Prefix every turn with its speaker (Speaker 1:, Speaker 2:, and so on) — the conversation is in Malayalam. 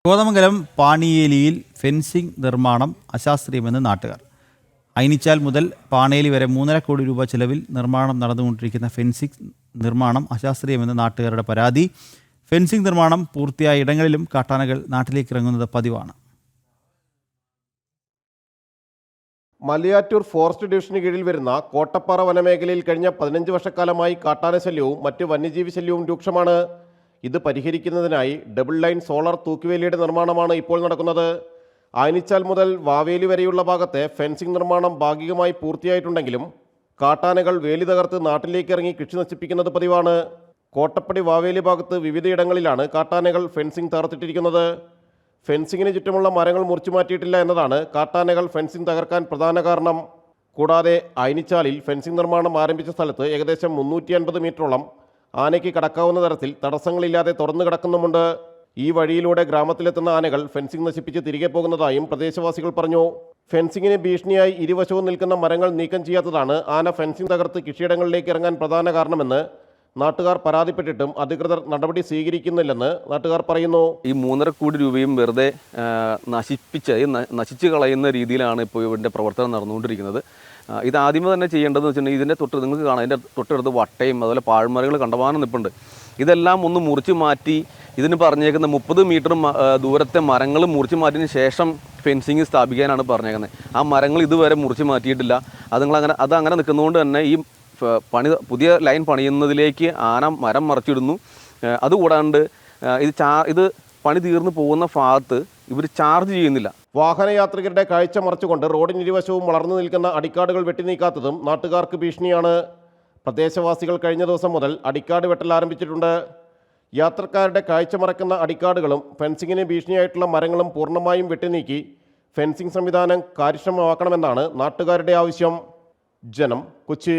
Speaker 1: കോതമംഗലം പാണിയേലിയിൽ ഫെൻസിംഗ് നിർമ്മാണം അശാസ്ത്രീയമെന്ന് നാട്ടുകാർ. അയിനിച്ചാൽ മുതൽ പാണേലി വരെ 3.5 കോടി രൂപ ചെലവിൽ നിർമ്മാണം നടന്നുകൊണ്ടിരിക്കുന്ന ഫെൻസിംഗ് നിർമ്മാണം അശാസ്ത്രീയമെന്ന് നാട്ടുകാരുടെ പരാതി. ഫെൻസിംഗ് നിർമ്മാണം പൂർത്തിയായ ഇടങ്ങളിലും കാട്ടാനകൾ നാട്ടിലേക്ക് ഇറങ്ങുന്നത് പതിവാണ്.
Speaker 2: മലയാറ്റൂർ ഫോറസ്റ്റ് ഡിവിഷന് കീഴിൽ വരുന്ന കോട്ടപ്പാറ വനമേഖലയിൽ കഴിഞ്ഞ 15 വർഷക്കാലമായി കാട്ടാന ശല്യവും മറ്റ് വന്യജീവി ശല്യവും രൂക്ഷമാണ്. ഇത് പരിഹരിക്കുന്നതിനായി ഡബിൾ ലൈൻ സോളാർ തൂക്കുവേലിയുടെ നിർമ്മാണമാണ് ഇപ്പോൾ നടക്കുന്നത്. ആയനിച്ചാൽ മുതൽ വാവേലി വരെയുള്ള ഭാഗത്തെ ഫെൻസിംഗ് നിർമ്മാണം ഭാഗികമായി പൂർത്തിയായിട്ടുണ്ടെങ്കിലും കാട്ടാനകൾ വേലി തകർത്ത് നാട്ടിലേക്ക് ഇറങ്ങി കൃഷി നശിപ്പിക്കുന്നത് പതിവാണ്. കോട്ടപ്പടി വാവേലി ഭാഗത്ത് വിവിധയിടങ്ങളിലാണ് കാട്ടാനകൾ ഫെൻസിംഗ് തകർത്തിട്ടിരിക്കുന്നത്. ഫെൻസിങ്ങിന് ചുറ്റുമുള്ള മരങ്ങൾ മുറിച്ചു മാറ്റിയിട്ടില്ല എന്നതാണ് കാട്ടാനകൾ ഫെൻസിംഗ് തകർക്കാൻ പ്രധാന കാരണം. കൂടാതെ അയനിച്ചാലിൽ ഫെൻസിംഗ് നിർമ്മാണം ആരംഭിച്ച സ്ഥലത്ത് ഏകദേശം 350 മീറ്ററോളം ആനയ്ക്ക് കടക്കാവുന്ന തരത്തിൽ തടസ്സങ്ങളില്ലാതെ തുറന്നു കിടക്കുന്നുമുണ്ട്. ഈ വഴിയിലൂടെ ഗ്രാമത്തിലെത്തുന്ന ആനകൾ ഫെൻസിംഗ് നശിപ്പിച്ച് തിരികെ പോകുന്നതായും പ്രദേശവാസികൾ പറഞ്ഞു. ഫെൻസിങ്ങിന് ഭീഷണിയായി ഇരുവശവും നിൽക്കുന്ന മരങ്ങൾ നീക്കം ചെയ്യാത്തതാണ് ആന ഫെൻസിംഗ് തകർത്ത് കൃഷിയിടങ്ങളിലേക്ക് ഇറങ്ങാൻ പ്രധാന കാരണമെന്ന് നാട്ടുകാർ പരാതിപ്പെട്ടിട്ടും അധികൃതർ നടപടി സ്വീകരിക്കുന്നില്ലെന്ന് നാട്ടുകാർ പറയുന്നു.
Speaker 3: ഈ 3.5 കോടി രൂപയും വെറുതെ നശിച്ചു കളയുന്ന രീതിയിലാണ് ഇപ്പോൾ ഇവരുടെ പ്രവർത്തനം നടന്നുകൊണ്ടിരിക്കുന്നത്. ഇത് ആദ്യമേ തന്നെ ചെയ്യേണ്ടതെന്ന് വെച്ചിട്ടുണ്ടെങ്കിൽ ഇതിൻ്റെ നിങ്ങൾക്ക് കാണാം, ഇതിൻ്റെ തൊട്ടടുത്ത് വട്ടയും അതുപോലെ പാഴ്മരങ്ങൾ കണ്ടമാനം നിൽപ്പുണ്ട്. ഇതെല്ലാം ഒന്ന് മുറിച്ച് മാറ്റി ഇതിന് പറഞ്ഞേക്കുന്ന 30 മീറ്റർ ദൂരത്തെ മരങ്ങൾ മുറിച്ച് മാറ്റിയതിന് ശേഷം ഫെൻസിങ് സ്ഥാപിക്കാനാണ് പറഞ്ഞേക്കുന്നത്. ആ മരങ്ങൾ ഇതുവരെ മുറിച്ച് മാറ്റിയിട്ടില്ല. അതങ്ങനെ നിൽക്കുന്നതുകൊണ്ട് തന്നെ ഈ പുതിയ ലൈൻ പണിയുന്നതിലേക്ക് ആന മരം മറിച്ചിടുന്നു. അതുകൂടാണ്ട് ഇത് പണി തീർന്നു പോകുന്ന ഭാഗത്ത് ഇവർ ചാർജ് ചെയ്യുന്നില്ല.
Speaker 2: വാഹനയാത്രികരുടെ കാഴ്ച മറച്ചുകൊണ്ട് റോഡിനിരുവശവും വളർന്നു നിൽക്കുന്ന അടിക്കാടുകൾ വെട്ടിനീക്കാത്തതും നാട്ടുകാർക്ക് ഭീഷണിയാണ്. പ്രദേശവാസികൾ കഴിഞ്ഞ ദിവസം മുതൽ അടിക്കാട് വെട്ടൽ ആരംഭിച്ചിട്ടുണ്ട്. യാത്രക്കാരുടെ കാഴ്ച മറക്കുന്ന അടിക്കാടുകളും ഫെൻസിങ്ങിന് ഭീഷണിയായിട്ടുള്ള മരങ്ങളും പൂർണ്ണമായും വെട്ടിനീക്കി ഫെൻസിംഗ് സംവിധാനം കാര്യക്ഷമമാക്കണമെന്നാണ് നാട്ടുകാരുടെ ആവശ്യം. ജനം, കൊച്ചി.